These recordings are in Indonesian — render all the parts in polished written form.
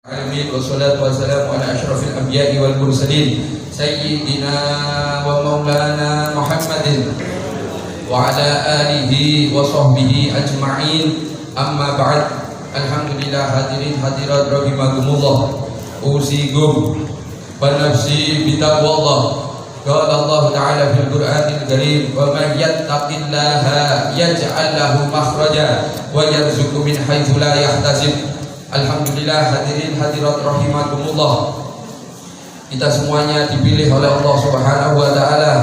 Amin wassalatu wassalamu ala asyrafil anbiya'i wal mursalin sayyidina wa maulana Muhammadin wa ala alihi wa sahbihi ajma'in, amma ba'd. Alhamdulillah, hadirin hadirat rahimakumullah, usikum wa nafsi bitaqwallah. Qala Allah Ta'ala fil Qur'anil Karim, wa man yattaqillaha yaj'al lahu makhraja wa yarzuqhu min haitsu la yahtasib. Alhamdulillah, hadirin hadirat rahimakumullah, kita semuanya dipilih oleh Allah Subhanahu wa taala,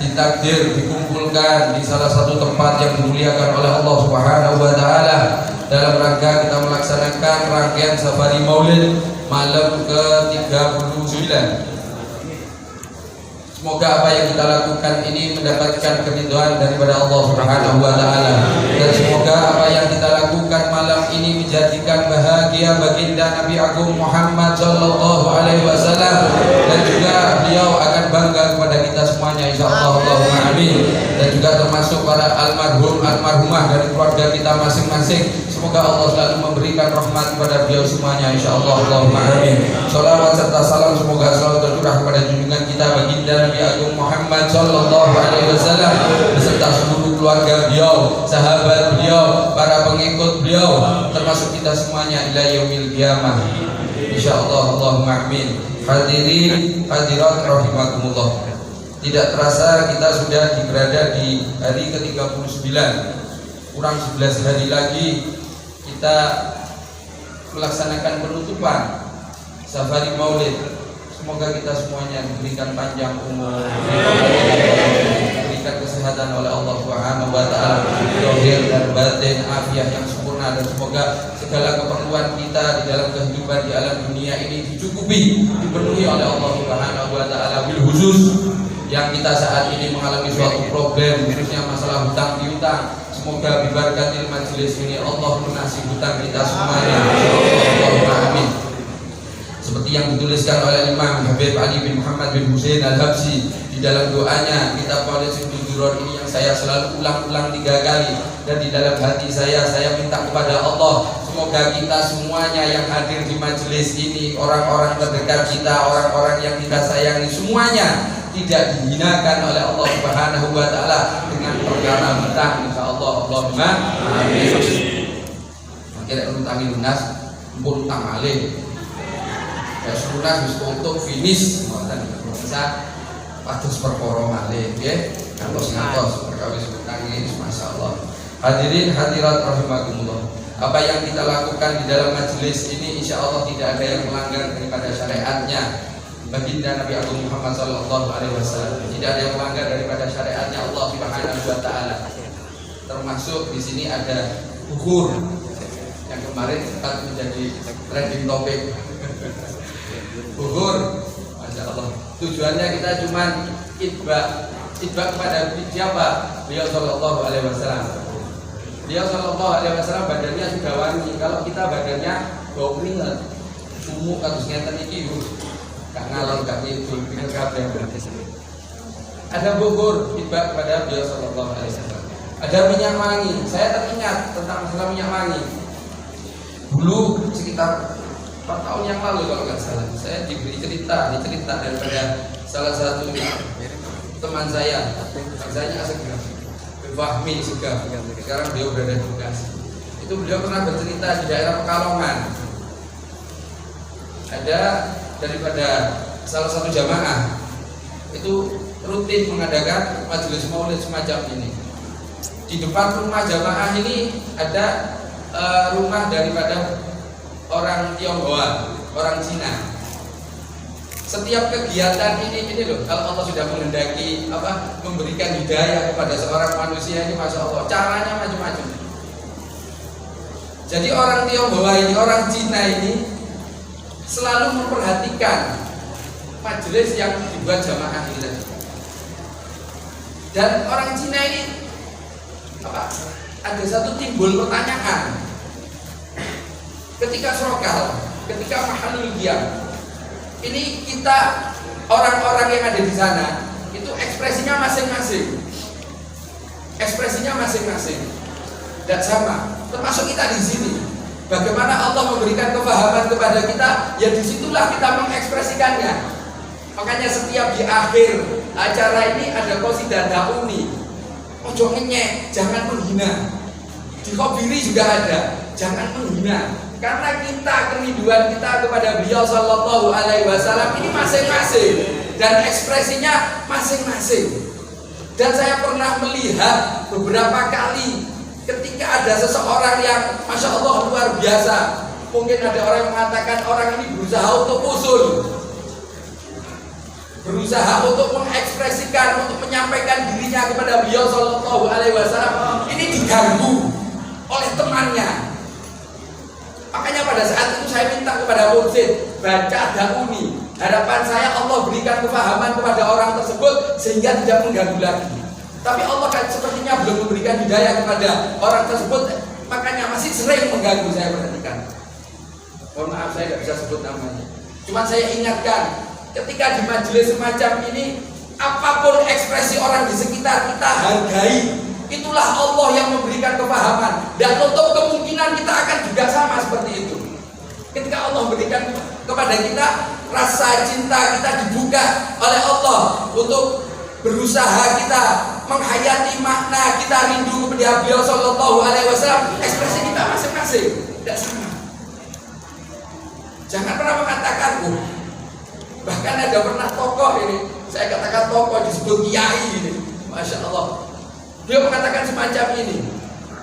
ditakdir dikumpulkan di salah satu tempat yang dimuliakan oleh Allah Subhanahu wa taala dalam rangka kita melaksanakan rangkaian safari Maulid malam ke-39. Semoga apa yang kita lakukan ini mendapatkan keridhaan daripada Allah Subhanahu wa taala, dan semoga apa yang kita lakukan malam ini menjadikan bahagia baginda Nabi Agung Muhammad sallallahu alaihi wasallam, dan juga beliau akan bangga kepada kita semuanya insyaallah. Allahumma amin. Dan juga termasuk para almarhum almarhumah dari keluarga kita masing-masing, semoga Allah selalu memberikan rahmat kepada beliau semuanya insyaallah. Allahumma amin. Shalawat serta salam semoga selalu tercurah kepada junjungan kita baginda Nabi Agung Muhammad sallallahu alaihi wasallam beserta seluruh keluarga beliau, sahabat beliau, para pengikut beliau, termasuk kita semuanya ila yaumil qiyamah insyaallah. Allahumma amin. Hadirin hadirat rahimakumullah, tidak terasa kita sudah berada di hari ke-39. Kurang 11 hari lagi kita melaksanakan penutupan safari Maulid. Semoga kita semuanya diberikan panjang umur, diberikan kesehatan oleh Allah Subhanahu wa taala, zahir dan batin, afiat yang sempurna, dan semoga segala keperluan kita di dalam kehidupan di alam dunia ini dicukupi, dipenuhi oleh Allah Subhanahu wa taala. Bil khusus yang kita saat ini mengalami suatu problem, khususnya masalah hutang piutang, semoga bibarakatil majelis ini Allah lunasi hutang kita semuanya. Allahumma amin. Seperti yang dituliskan oleh Imam Habib Ali bin Muhammad bin Husain Al-Habsyi di dalam doanya kitab Maulid Duron ini yang saya selalu ulang-ulang 3 kali, dan di dalam hati saya minta kepada Allah, semoga kita semuanya yang hadir di majelis ini, orang-orang terdekat kita, orang-orang yang kita sayangi, semuanya tidak dihinakan oleh Allah Subhanahu wa taala dengan perkara hutang insyaallah. Allahumma amin. Akhirnya utang lunas, pun utang malih. Ya lunas wis untuk finish ngoten bisa pados perkara malih nggih, ngantos perkawis utang ini masyaallah. Hadirin hadirat rahimakumullah, apa yang kita lakukan di dalam majelis ini insyaallah tidak ada yang melanggar daripada syariatnya baginda Nabi Agung Muhammad sallallahu alaihi wasallam, tidak ada yang melanggar daripada syariatnya Allah Subhanahu wa taala. Termasuk di sini ada bukur yang kemarin sempat menjadi trending topik. Bukur, masya Allah. Tujuannya kita cuma itba kepada siapa? Beliau sallallahu alaihi wasallam. Beliau sallallahu alaihi wasallam badannya sudah wangi. Kalau kita badannya bau keringat, sumuk kados ngeten iki gak ngalor gak ngidul pikir kabeh. Ada bukur itba kepada beliau sallallahu alaihi wasallam. Ada minyak wangi. Saya teringat tentang masalah minyak wangi. Dulu sekitar 4 tahun yang lalu kalau nggak salah, saya diberi cerita daripada salah satu teman saya, namanya Asegaf, Fahmi Segaf. Sekarang beliau berada di Bekasi. Itu beliau pernah bercerita di daerah Pekalongan. Ada daripada salah satu jamaah itu rutin mengadakan majelis maulid semacam ini. Di depan rumah jamaah ini ada rumah daripada orang Tionghoa, orang Cina. Setiap kegiatan ini loh, kalau Allah sudah menghendaki memberikan hidayah kepada seorang manusia ini, masya Allah, caranya macam-macam. Jadi orang Tionghoa ini, orang Cina ini selalu memperhatikan majelis yang dibuat jamaah ini. Dan orang Cina ini ada satu timbul pertanyaan. Ketika srokal, ketika mahalul qiyam, ini kita orang-orang yang ada di sana itu ekspresinya masing-masing, tidak sama, termasuk kita di sini. Bagaimana Allah memberikan kefahaman kepada kita, ya disitulah kita mengekspresikannya. Makanya setiap di akhir acara ini ada qasidah dauni. Ojo ngenyek, jangan menghina. Di Khobiri juga ada, jangan menghina. Karena kita, kerinduan kita kepada beliau sallallahu alaihi wasallam ini masing-masing dan ekspresinya masing-masing. Dan saya pernah melihat beberapa kali ketika ada seseorang yang Masya Allah luar biasa. Mungkin ada orang yang mengatakan orang ini berusaha untuk usul, berusaha untuk mengekspresikan, untuk menyampaikan dirinya kepada beliau sallallahu alaihi wasallam. Ini diganggu oleh temannya. Makanya pada saat itu saya minta kepada mursyid baca dauni. Harapan saya Allah berikan kefahaman kepada orang tersebut sehingga tidak mengganggu lagi. Tapi Allah kan sepertinya belum memberikan hidayah kepada orang tersebut, makanya masih sering mengganggu. Saya perhatikan. Mohon maaf saya tidak bisa sebut namanya. Cuma saya ingatkan, ketika di majelis semacam ini, apapun ekspresi orang di sekitar kita hargai. Itulah Allah yang memberikan kefahaman. Dan untuk kemungkinan kita akan juga sama seperti itu. Ketika Allah memberikan kepada kita rasa cinta, kita dibuka oleh Allah untuk berusaha kita menghayati makna, kita rindu kepada beliau sallallahu alaihi wasallam. Ekspresi kita masing-masing tidak sama. Jangan pernah mengatakan, bahkan ada pernah tokoh ini, saya katakan tokoh disebut kiai ini, Masya Allah. Dia mengatakan semacam ini,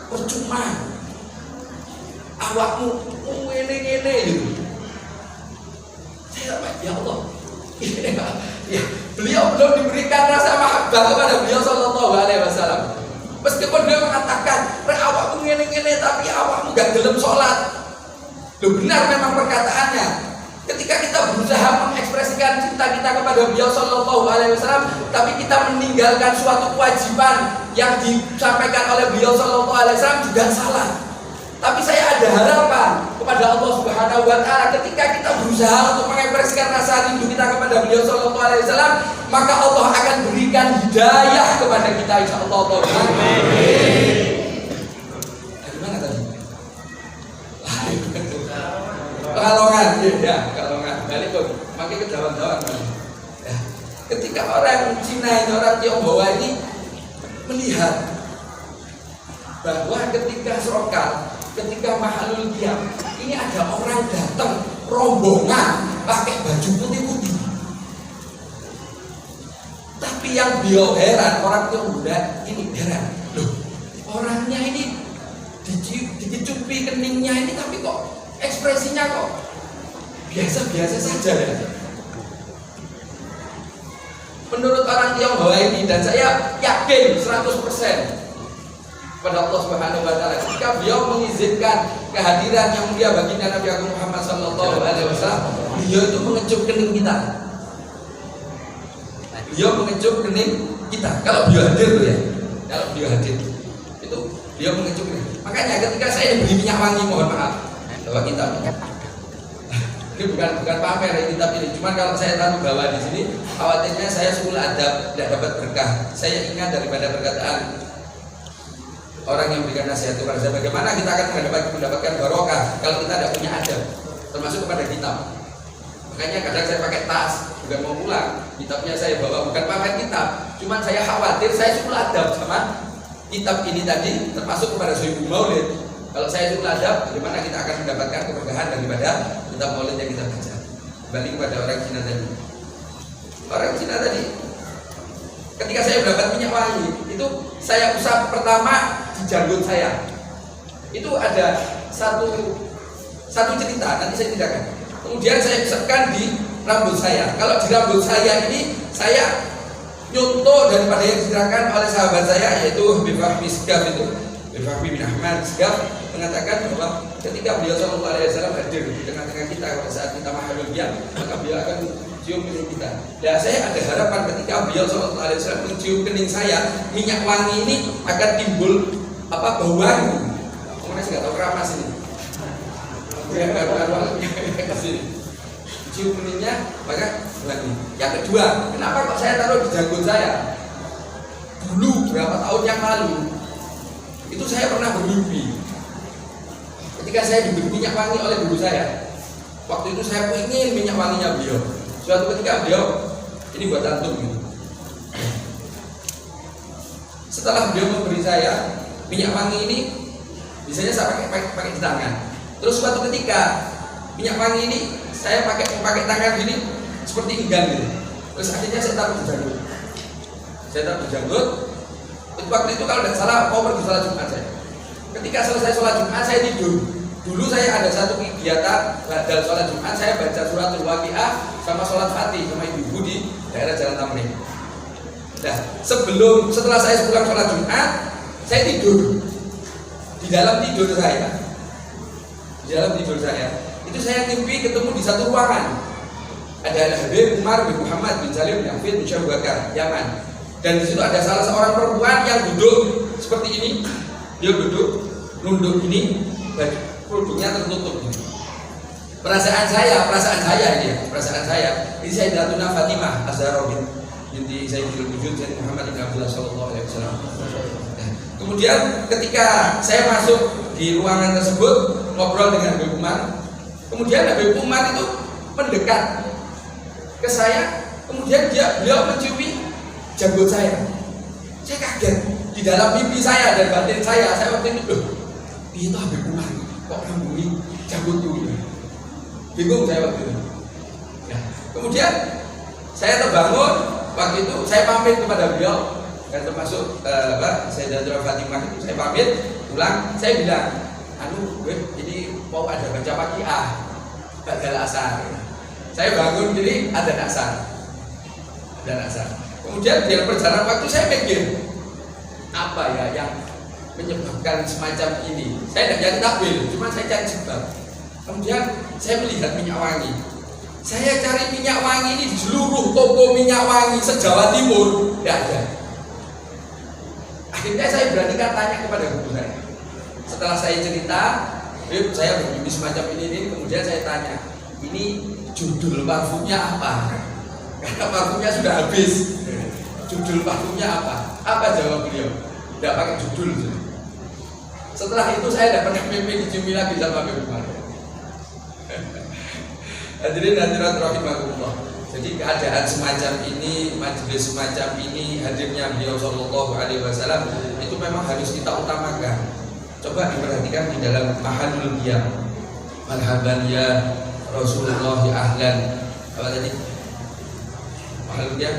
percuma awakmu ngene-ngene gitu. Saya ya Allah, ya, beliau belum diberikan rasa mahabbah kepada beliau sallallahu alaihi wasallam. Meskipun dia mengatakan, "Rek awakmu ngene-ngene tapi awakmu gak gelem sholat." Loh, benar memang perkataannya. Ketika kita berusaha mengekspresikan cinta kita kepada beliau sallallahu alaihi wasallam, tapi kita meninggalkan suatu kewajiban yang disampaikan oleh beliau sallallahu alaihi wasallam juga salah. Tapi saya ada harapan kepada Allah Subhanahu wa taala, ketika kita berusaha untuk mengekspresikan rasa rindu kita kepada beliau sallallahu alaihi wasallam, maka Allah akan berikan hidayah kepada kita insyaallah. Amin. Gimana tadi? Pekalongan, ya, Pekalongan. Balik kok, makin ke Jawa-Jawa. Ya. Ketika orang Cina ini, orang Tionghoa ini melihat bahwa ketika Srokal, ketika Mahalul Qiyam, ini ada orang datang rombongan pakai baju putih-putih. Tapi yang beliau heran, orang Tionghoa ini heran, loh, orangnya ini dicupi keningnya ini, tapi kok ekspresinya kok biasa-biasa saja ya. Menurut orang Tionghoa ini, dan saya yakin 100% pada Allah Subhanahu wa taala, ketika beliau mengizinkan kehadiran yang mulia baginda Nabi Agung Muhammad sallallahu alaihi wasallam, beliau itu mengecup kening kita. Beliau mengecup kening kita. Kalau beliau hadir tuh ya. Kalau beliau hadir itu beliau mengecup kening. Makanya ketika saya diberi minyak wangi, mohon maaf, bahwa kita ini bukan pamer ini kitab ini. Cuma kalau saya taruh bahwa di sini khawatirnya saya sul adab tidak dapat berkah. Saya ingat daripada perkataan orang yang memberikan nasihat kepada saya, bagaimana kita akan mendapatkan barokah kalau kita tidak punya adab, termasuk kepada kitab. Makanya kadang saya pakai tas, bukan mau pulang, kitabnya saya bawa, bukan pakai kitab. Cuma saya khawatir saya sul adab sama kitab ini tadi, termasuk kepada Sohibul Maulid. Kalau saya sul adab, bagaimana kita akan mendapatkan keberkahan daripada kitab Maulid yang kita baca. Balik kepada orang Cina tadi. Orang Cina tadi, ketika saya mendapat minyak wangi, itu saya usap pertama di janggut saya. Itu ada satu cerita, nanti saya ceritakan. Kemudian saya usapkan di rambut saya. Kalau di rambut saya ini, saya nyontoh daripada yang diceritakan oleh sahabat saya, yaitu Habib Fahmi Segaf itu. Habib Fahmi bin Ahmad Segaf mengatakan bahwa ketika beliau sallallahu alaihi wasallam hadir di tengah-tengah kita pada saat kita Mahalul Qiyam, maka beliau akan cium kening kita. Dan saya ada harapan ketika beliau sallallahu alaihi wasallam mencium kening saya, minyak wangi ini akan timbul bau wangi. Kemudian saya nggak tahu keramas ini. Cium keningnya maka wangi. Yang kedua, kenapa kok saya taruh di janggut saya? Dulu berapa tahun yang lalu itu saya pernah bermimpi Ketika saya diberi minyak wangi oleh guru saya, waktu itu saya ingin minyak wanginya beliau. Suatu ketika beliau, ini buat antum gitu. Setelah beliau memberi saya minyak wangi ini, biasanya saya pakai di tangan. Terus suatu ketika minyak wangi ini saya pakai tangan gini seperti enggan gitu. Terus akhirnya saya taruh di janggut. Saya taruh di janggut. Waktu itu kalau tidak salah mau pergi sholat Jumat saya. Ketika selesai sholat Jumat saya tidur. Dulu saya ada satu kegiatan dalam sholat Jumat, saya baca suratul Waqiah sama sholat Fatih sama ibu-ibu di daerah Jalan Tamrin. Nah, setelah saya pulang sholat Jumat, saya tidur. Di dalam tidur saya, itu saya mimpi ketemu di satu ruangan. Ada Habib Umar bin Muhammad bin Salim bin Hafid bin Syekh Bakar, Yaman. Dan di situ ada salah seorang perempuan yang duduk seperti ini. Dia duduk, nunduk ini, kerudungnya tertutup ini. Perasaan saya ini Sayyidatuna Fatimah Az-Zahra binti Sayyidul Wujud Sayyid Muhammad bin Abdullah sallallahu alaihi wasallam. Kemudian ketika saya masuk di ruangan tersebut ngobrol dengan Habib Umar, kemudian Habib Umar itu mendekat ke saya, kemudian beliau menciumi janggut saya. Saya kaget, di dalam mimpi saya dan batin saya waktu itu itu Habib Umar kok ngambungi janggut itu. Bingung saya waktu itu. Nah, kemudian saya terbangun waktu itu, saya pamit kepada beliau dan termasuk Sayyidatuna Fatimah itu saya pamit pulang, saya bilang, ini mau ada baca Waqiah badal asar. Saya bangun jadi ada asar. Kemudian di perjalanan waktu saya mikir apa ya yang menyebabkan semacam ini. Saya tidak jadi takwil, cuma saya cari sebab. Kemudian saya melihat minyak wangi. Saya cari minyak wangi ini di seluruh toko minyak wangi se-Jawa Timur, tidak ada. Akhirnya saya beranikan tanya kepada guru saya. Setelah saya cerita, saya bermimpi semacam ini, kemudian saya tanya, ini judul parfumnya apa? Karena parfumnya sudah habis. Judul parfumnya apa? Apa jawab beliau? Tidak pakai judul. Setelah itu saya tidak pernah mimpi diciumi lagi sama Habib Umar. Hadirin hadirat rahimakumullah. Jadi keadaan semacam ini, majelis semacam ini, hadirnya beliau sallallahu alaihi wasallam itu memang harus kita utamakan. Coba diperhatikan di dalam mahalul qiyam. Marhaban ya Rasulullah ya ahlan. Apa tadi? Mahalul qiyam.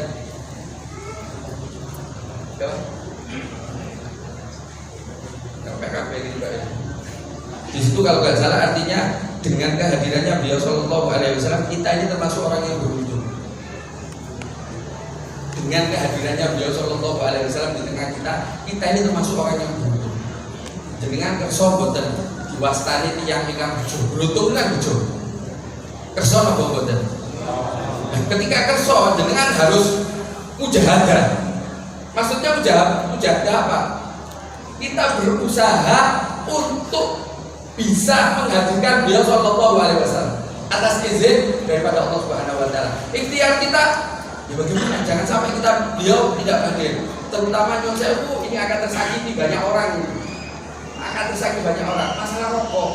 PKP gitu Pak ya. Di situ kalau nggak salah artinya dengan kehadirannya beliau sallallahu alaihi wasallam kita ini termasuk orang yang beruntung. Dengan kehadirannya beliau sallallahu alaihi wasallam di tengah kita ini termasuk orang yang beruntung. Dengan kerso boten diwastani tiyang ingkang bejo. Beruntung lan bejo. Kerso napa boten? Ketika kerso jenengan harus mujahadah. Maksudnya mujahadah apa? Kita berusaha untuk bisa menghadirkan beliau sallallahu alaihi wasallam atas izin daripada Allah Subhanahu wa taala. Ikhtiar kita ya bagaimana? Jangan sampai beliau tidak hadir. Terutama Nyon Sewu ini akan tersakiti banyak orang. Masalah rokok.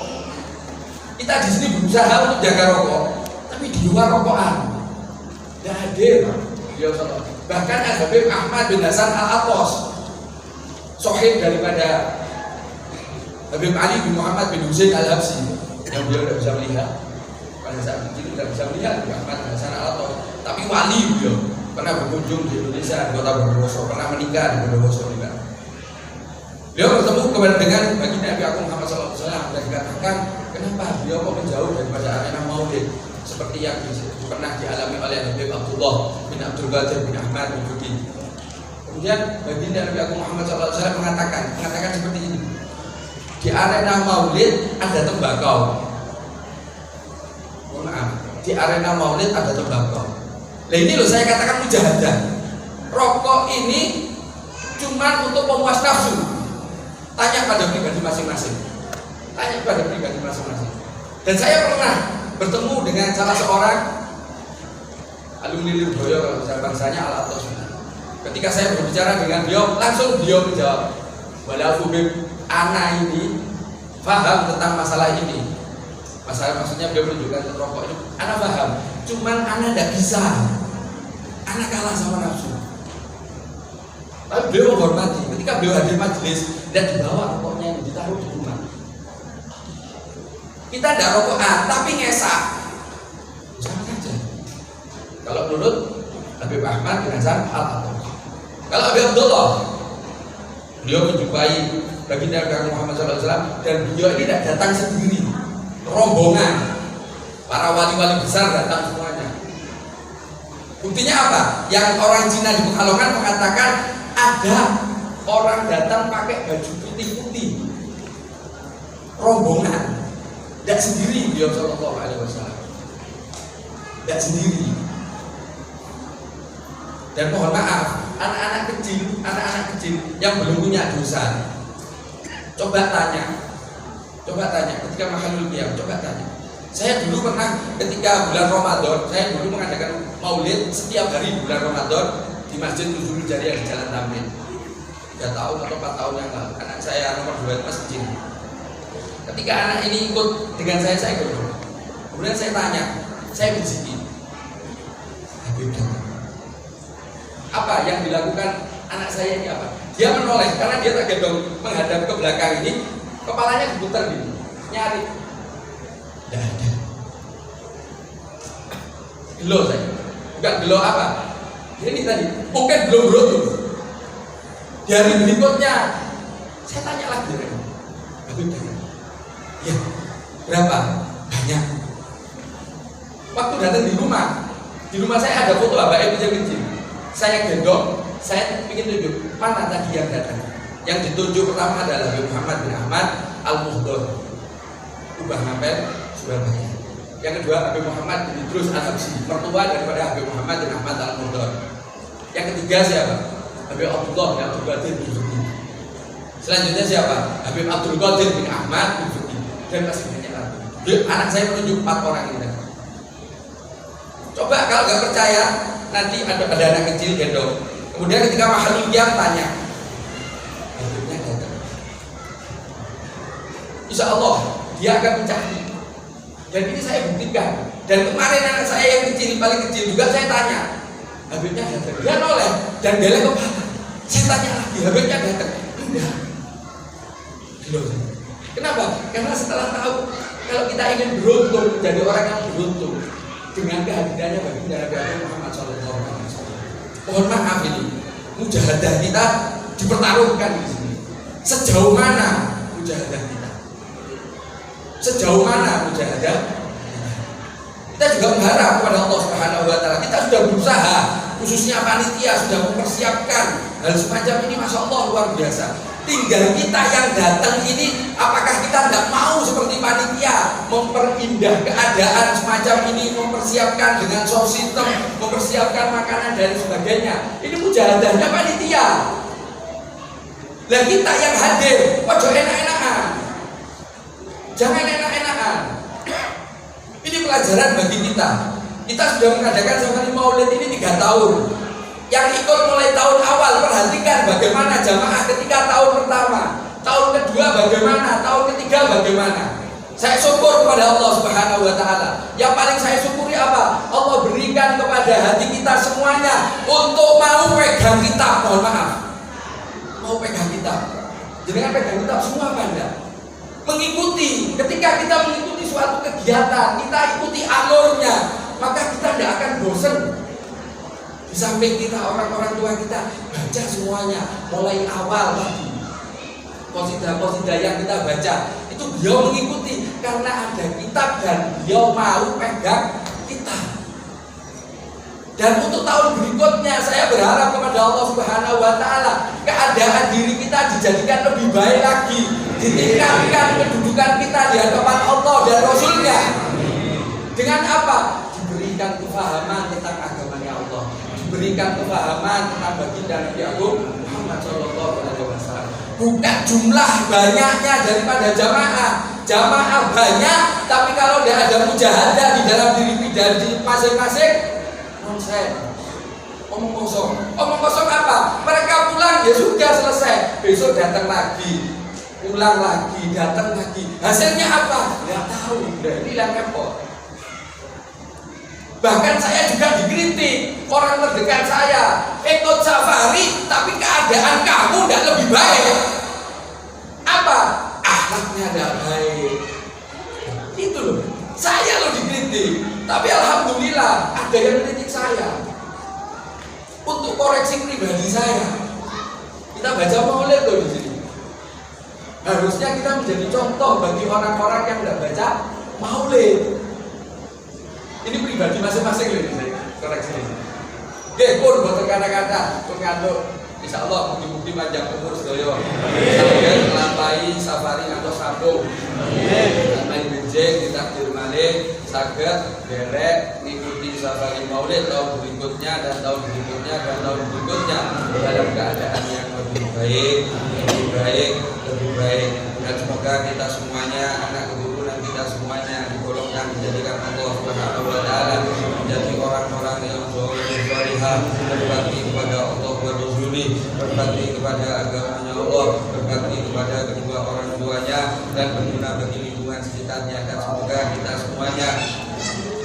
Kita di sini berusaha untuk jaga rokok, tapi di luar rokokan tidak hadir beliau sallallahu. Bahkan Habib Ahmad bin Hasan Al-Attas, sahih daripada Habib Ali bin Muhammad bin Husain Al-Habsyi, yang beliau tidak bisa melihat pada saat itu, tidak bisa melihat Ahmad bin Hasan Al-Attas, tapi wali beliau pernah berkunjung di Indonesia, di kota Bondowoso, pernah menikah di Bondowoso juga. Beliau bertemu dengan baginda Nabi Agung Muhammad SAW dan dikatakan, kenapa beliau kok menjauh daripada arena maulid seperti yang pernah dialami oleh Habib Abdullah bin Abdul Qadir bin Ahmad bin Fudi. Kemudian baginda Nabi Agung Muhammad SAW mengatakan seperti ini. Di arena maulid ada tembakau. Maaf, di arena maulid ada tembakau. Nah ini loh saya katakan mujahadah. Rokok ini cuma untuk pemuas nafsu. Tanya pada pribadi masing-masing. Dan saya pernah bertemu dengan salah seorang alumni Lirboyo, kalau saya bangsanya Al-Attas. Ketika saya berbicara dengan beliau, langsung beliau menjawab, walaupun anak ini paham tentang masalah ini. Maksudnya beliau menunjukkan rokok itu, anak paham. Cuman anak tidak bisa, anak kalah sama nafsu. Tapi beliau menghormati. Ketika beliau hadir majelis dan dibawa rokoknya ditaruh di rumah. Kita tidak rokokan, tapi ngesak. Sama saja. Kalau menurut Habib Ahmad bin Hasan Al-Athari. Kalau Habib Abdullah, beliau menjumpai baginda Nabi Muhammad SAW dan beliau ini tidak datang sendiri, rombongan para wali-wali besar datang semuanya. Buktinya apa? Yang orang Cina di Pekalongan mengatakan ada orang datang pakai baju putih-putih, rombongan, tidak sendiri beliau Sallallahu Alaihi Wasallam, tidak sendiri. Dan mohon maaf, anak-anak kecil yang belum punya dosa, coba tanya ketika Mahalul Qiyam, coba tanya. Saya dulu pernah ketika bulan Ramadan, saya dulu mengadakan maulid setiap hari bulan Ramadan di Masjid Nuzulul Jariyah di Jalan Tamrin. 3 tahun atau 4 tahun yang lalu, anak saya nomor 2 masih kecil. Ketika anak ini ikut dengan saya ikut. Kemudian saya tanya, saya berzikir. Apa yang dilakukan anak saya ini apa? Dia menoleh karena dia tak gendong menghadap ke belakang ini, kepalanya diputar gini, nyari. Tidak ada. Gelo saya, bukan gelo apa? Ini tadi, mungkin belum berutuh. Di hari berikutnya, saya tanya lagi, ya berapa? Banyak. Waktu datang di rumah saya ada foto abah ibu kecil. Saya gendong, saya ingin tunjuk mana tadi yang datang. Yang ditunjuk pertama adalah Habib Muhammad bin Ahmad Al-Muhdor, Ubah Ngapel, Surabaya. Yang kedua Habib Muhammad bin Idrus Al-Habsyi, mertua daripada Habib Muhammad bin Ahmad Al-Muhdor. Yang ketiga siapa? Habib Abdullah bin Abdul Qadir bin Futi. Selanjutnya siapa? Habib Abdul Qadir bin Ahmad bin Futi. Dan masih banyak lagi. Anak saya menunjuk 4 orang ini. Coba kalau nggak percaya, nanti ada anak kecil gendong. Kemudian ketika Mahalul Qiyam tanya, Habibnya datang. Insya Allah dia akan mencari. Dan ini saya buktikan. Dan kemarin anak saya yang kecil, paling kecil juga saya tanya, Habibnya datang. Dia noleh dan geleng kepala. Saya tanya lagi, Habibnya datang. Enggak. Kenapa? Karena setelah tahu kalau kita ingin beruntung menjadi orang yang beruntung dengan kehadirannya baginda Nabi Muhammad SAW. Mohon maaf ini, mujahadah kita dipertaruhkan di sini. Sejauh mana mujahadah kita? Sejauh mana mujahadah? Kita juga berharap kepada Allah Subhanahu Wa Taala. Kita sudah berusaha, khususnya panitia sudah mempersiapkan hal semacam ini, masya Allah luar biasa. Tinggal kita yang datang ini, apakah kita tidak mau seperti panitia memperindah keadaan semacam ini, mempersiapkan dengan sound system, mempersiapkan makanan dan sebagainya. Ini mujahadahnya panitia. Lah kita yang hadir, ojo enak-enakan, jangan enak-enakan. Ini pelajaran bagi kita. Kita sudah mengadakan safari maulid ini 3 tahun. Yang ikut mulai tahun awal, perhatikan bagaimana jamaah ketika tahun pertama, tahun kedua bagaimana, tahun ketiga bagaimana. Saya syukur kepada Allah Subhanahu Wa Taala. Yang paling saya syukuri apa? Allah berikan kepada hati kita semuanya untuk mau pegang kitab. Mohon maaf, mau pegang kitab. Jangan pegang kitab semua apa enggak? Mengikuti. Ketika kita mengikuti suatu kegiatan, kita ikuti alurnya, maka kita tidak akan bosan. Di samping kita, orang-orang tua kita baca semuanya mulai awal tadi. Qasidah-qasidah yang kita baca itu beliau mengikuti karena ada kitab dan beliau mau pegang kitab. Dan untuk tahun berikutnya saya berharap kepada Allah Subhanahu Wa Taala keadaan diri kita dijadikan lebih baik lagi, ditingkatkan kedudukan kita di hadapan Allah dan Rasulnya. Dengan apa? Diberikan kefahaman tentang agamanya Allah, diberikan kefahaman tentang baginda Nabi Agung Muhammad SAW. Bukan jumlah banyaknya daripada jamaah. Jamaah banyak, tapi kalau tidak ada mujahadah di dalam diri pribadi masing-masing, konsen, omong kosong. Omong kosong apa? Mereka pulang ya sudah selesai. Besok datang lagi. ulang lagi, datang lagi. Hasilnya apa? Nggak tahu. Nah, ini yang repot. Bahkan saya juga dikritik orang terdekat saya, ikut safari tapi keadaan kamu tidak lebih baik. Apa? Akhlaknya tidak baik. Itu loh. Saya loh dikritik. Tapi alhamdulillah ada yang kritik saya. Untuk koreksi pribadi saya. Kita baca maulid loh di sini. Harusnya kita menjadi contoh bagi orang-orang yang tidak baca maulid. Ini pribadi masing-masing loh ini, koreksi ini. Oke, pun buat kata-kata, untuk insya Allah bukti-bukti panjang umur sedoyo. Sampai melampai safari atau sambung. Main benjing, ditakdir malih, saged, derek, mengikuti safari maulid tahun berikutnya dan tahun berikutnya dan tahun berikutnya dalam keadaan yang lebih baik, lebih baik, lebih baik. Dan semoga kita semuanya, anak keturunan kita semuanya digolongkan menjadikan Allah Subhanahu wa taala menjadi orang-orang yang salihah, berbakti kepada Allah wa Rasulih, berbakti kepada agamanya Allah, berbakti kepada kedua orang tuanya dan berguna bagi lingkungan sekitarnya. Dan semoga kita semuanya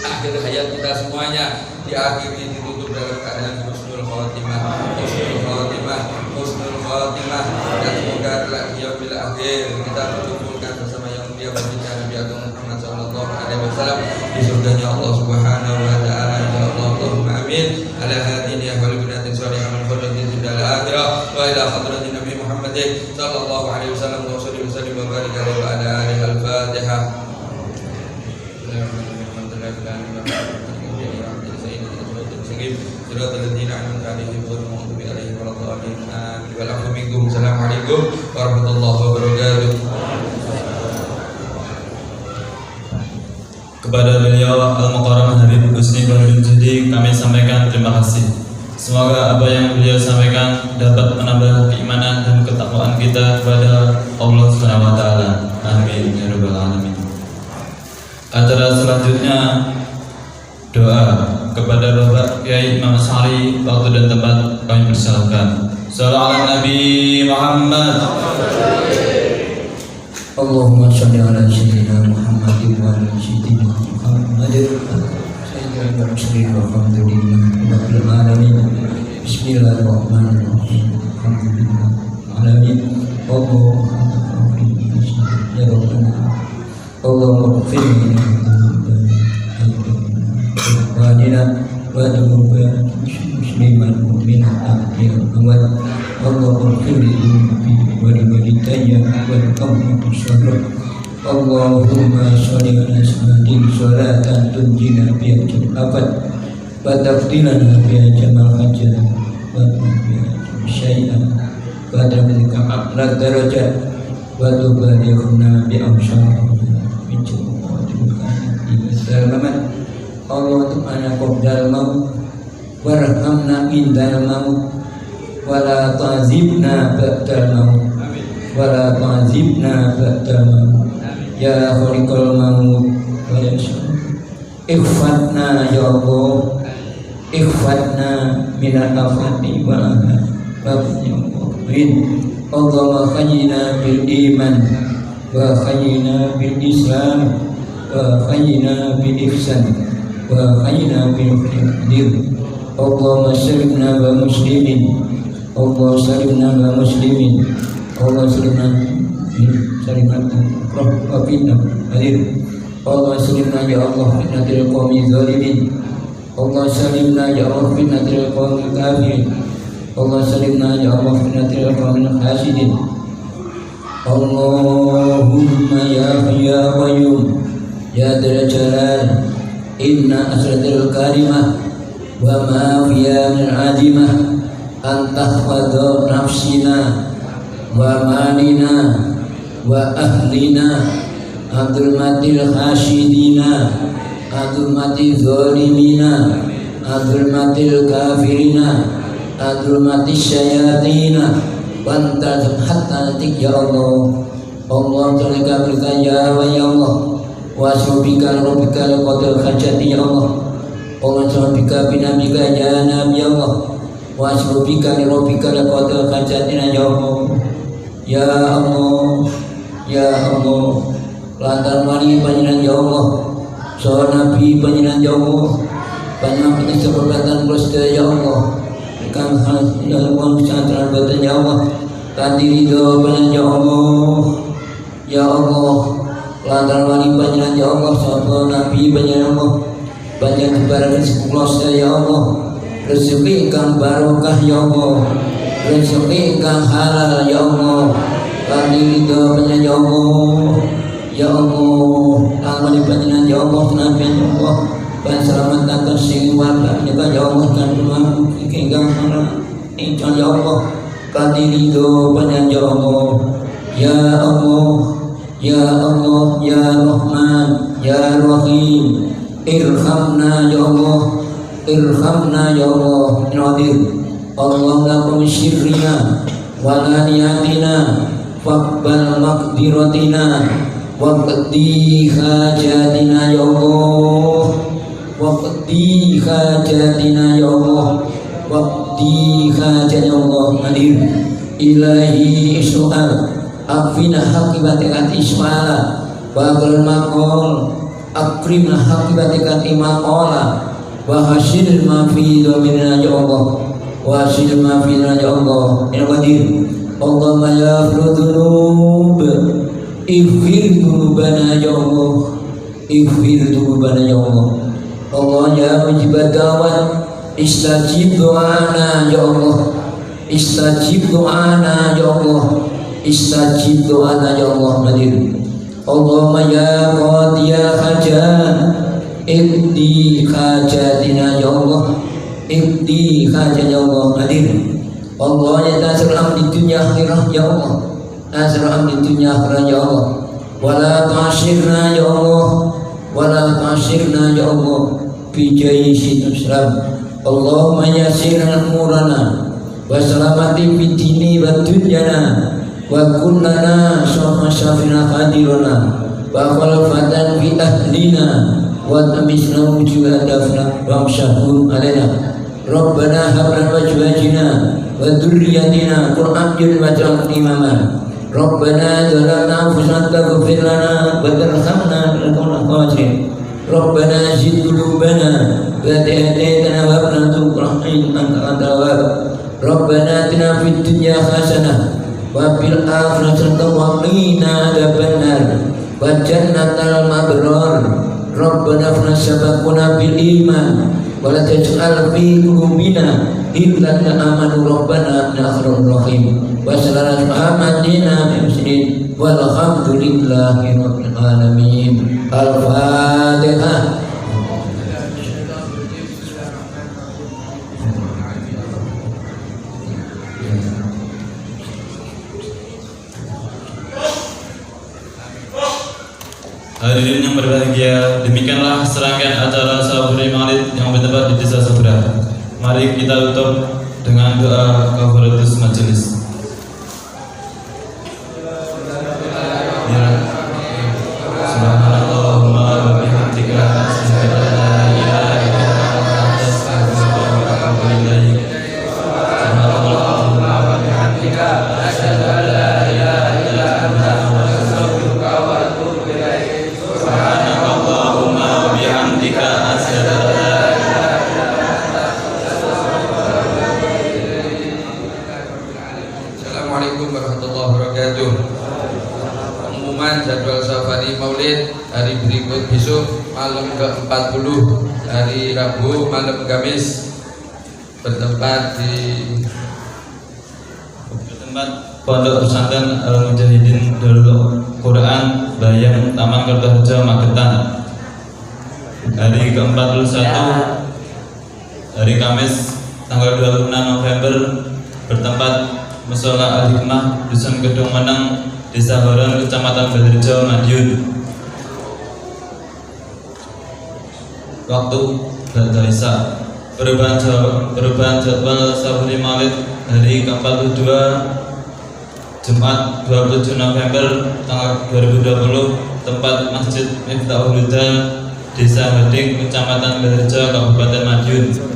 akhir hayat kita semuanya diakhiri ditutup dalam keadaan husnul khatimah, husnul khatimah, husnul khatimah. Dan semoga kelak di yaumil akhir kita berkumpulkan bersama yang mulia baginda Nabi Agung Muhammad sallallahu alaihi wasallam di surganya Allah Subhanahu wa taala. Ya Allah, Allahumma amin. Ala hadhihi ahwal binatin salihah min khairin dunya wal akhirah wa ila hadratin Nabi Muhammad sallallahu alaihi wasallam wa sallim wa barik alaihi wa ala alihi al-Fatihah. Assalamualaikum warahmatullahi wabarakatuh. Kepada beliau Al-Mukarram Habib Husni Baharudin Sudi kami sampaikan terima kasih. Semoga apa yang beliau sampaikan dapat menambah keimanan dan ketakwaan kita kepada Allah Subhanahu wa taala. Amin ya rabbal alamin. Acara selanjutnya doa kepada Bapak Kiai Imam Sari. Waktu dan tempat kami persilakan. Shallallahu ala Nabi Muhammad. Allahumma shalli ala sayyidina Muhammadin wa ala sayyidina Muhammadin sayyidina Rasulillah Alhamdulillah alamin. Bismillahirrahmanirrahim. Alhamdulillah alamin. Ya Rabbana Allahumma ighfir lana wa dhunuban musliman mu'minan amwat. Allahumma ighfir li wa li walidayya wal qawmi bisabr. Allahumma sholli ala sayyidina sholatan tunjina biha afat wa taqdilana biha jamal hajat wa biha syai'an wa tadrika aqla darajat wa tubalighna bi amsal Allah Ta'ala qabdal maut warhamna indal maut wala ta'zibna ba'dal maut wala ta'zibna ba'dal maut ya khaliqal maut wa ya ikhfatna ya Allah, ikhfatna minal afati wal afati Allahumma khayyina bil iman wa khayyina bil islam wa khayyina bil ihsan wa khayyina bil qadr. Allahumma salimna wa muslimin, Allah salimna wa muslimin, Allah salimna wa fitnah hadir. Allah salimna ya Allah fitnatil qawmi zalimin, Allah salimna ya Allah fitnatil qawmi kafirin, Allah salimna ya Allah fitnatil qawmi hasidin. Allahumma ya hayya qayyum ya dzal jalal inna asradil karimah wa ma fiya min azimah antahfadhu nafsina wa malina wa ahlina adulmatil hasidina adulmatil zalimina adulmatil kafirina adulmatil syayatina wantazam hatta natik ya Allah. Allah ta'ala berkaya wa ya Allah wasrubika rabbika qadar hajati ya Allah. Allah ta'ala binabika ya nabi ya Allah wasrubika rabbika qadar hajatina ya Allah. Ya Allah Ya Allah, lantaran wali panjenengan ya Allah, sahabat Nabi panjenengan ya Allah, panjenengan petis perbuatan dosa ya Allah, kang ya Allah kesantran badan ya Allah, kanthi ridho panjenengan ya Allah, ya Allah, lantaran wali panjenengan ya Allah, sahabat Nabi panjenengan ya Allah, panjenengan barang rezeki kula ya Allah, rezeki kang barokah ya Allah, rezeki kang halal ya Allah, kanthi ridho panjenengan ya Allah. Ya Allah, amal panjenengan ya Allah, nabi ya Allah, ban selamatkan sing warga ya Allah kan rumah ingkang ingkang ya Allah, kanthi ridho panjenengan ya Allah. Ya Allah, ya Allah, ya Rahman, ya Rahim, irhamna ya Allah, irhamna ya Allah. Nadir Allah lakum syirrina wa laniyatina faqbal maqdiratina waqdi hajatina ya Allah, waqdi hajatina ya Allah, waqdi hajatina ya Allah. Hadir ilahi su'al akfina haqibatika ismala wa aqal maqal akrimna haqibatika imaqala wa hasil ma fi dhamina ya Allah, wa hasil ma fi dhamina ya Allah. Ya Qadir Allahumma ya dhunub ighfir dzunubana ya Allah, ighfir dzunubana ya Allah. Allah ya mujibad da'wat istajib doana ya Allah, istajib doana ya Allah, istajib doana ya Allah. Hadir Allahumma ya qadiyal hajat iqdi hajatina ya Allah, iqdi hajatina ya Allah. Hadir Allah ya tasir amri dunya akhirah ya Allah, asra amri dunya akhirah ya Allah, wala ta'ashirna ya Allah, wala ta'ashirna ya Allah fi jayyi islam. Allahumma yassir umurana wa salamati fi dini wa dunyana wa kullana syafina hadirana wa khalfatan fi ahlina wa tamisna wujuha dafna wa amsyahun alaina. Rabbana hab lana azwajina wa dhurriyyatina qurratan waj'alna imama. Rabbana zalamna anfusana faghfir lana wa tarhamna lanakunanna khasirin. Rabbana zid qulubana wa hadaytana wa hab lana rahmatan anta antal wahhab. Rabbana atina fid dunya hasanah wa fil akhirati hasanah wa qina adzabannar wa jannatal mabrar. Rabbana fna sabaquna bil iman wa la taj'al fi qulubina illa amanu. Rabbana innaka rahim wa sallallahu Muhammadina muslimin walhamdulillahi rabbil alamin. Al-Fatihah. Hadirin yang berbahagia, demikianlah serangkaian acara Saburi Maulid yang bertempat di Desa Sabra. Mari kita tutup dengan doa kafaratus majelis. Subhanallahumma wa bihamdika asyhadu an la ilaha illa anta astaghfiruka wa atubu ilaik. Subhanallahumma wa bihamdika asyhadu an la ilaha illa anta astaghfiruka wa atubu ilaik. Subhanallahumma wa bihamdika asyhadu an la ilaha illa anta astaghfiruka wa atubu ilaik. Assalamualaikum warahmatullahi wabarakatuh. Pengumuman jadwal safari Maulid hari berikut besok malam ke-40 hari Rabu malam Kamis bertempat di Pondok Pesantren Al-Mujahidin Darul Quran Bayang Taman Kertoharjo Magetan. Hari ke-41 hari Kamis tanggal 26 November bertempat Mushola Al-Hikmah Dusun Gedung Meneng Desa Horon Kecamatan Balirjo Madiun. Waktu ba'da Isya. Perubahan jadwal Saburi Maulid hari ke-42 Jumat 27 November tanggal 2020, tempat Masjid Miftahul Huda Desa Heding Kecamatan Balirjo Kabupaten Madiun.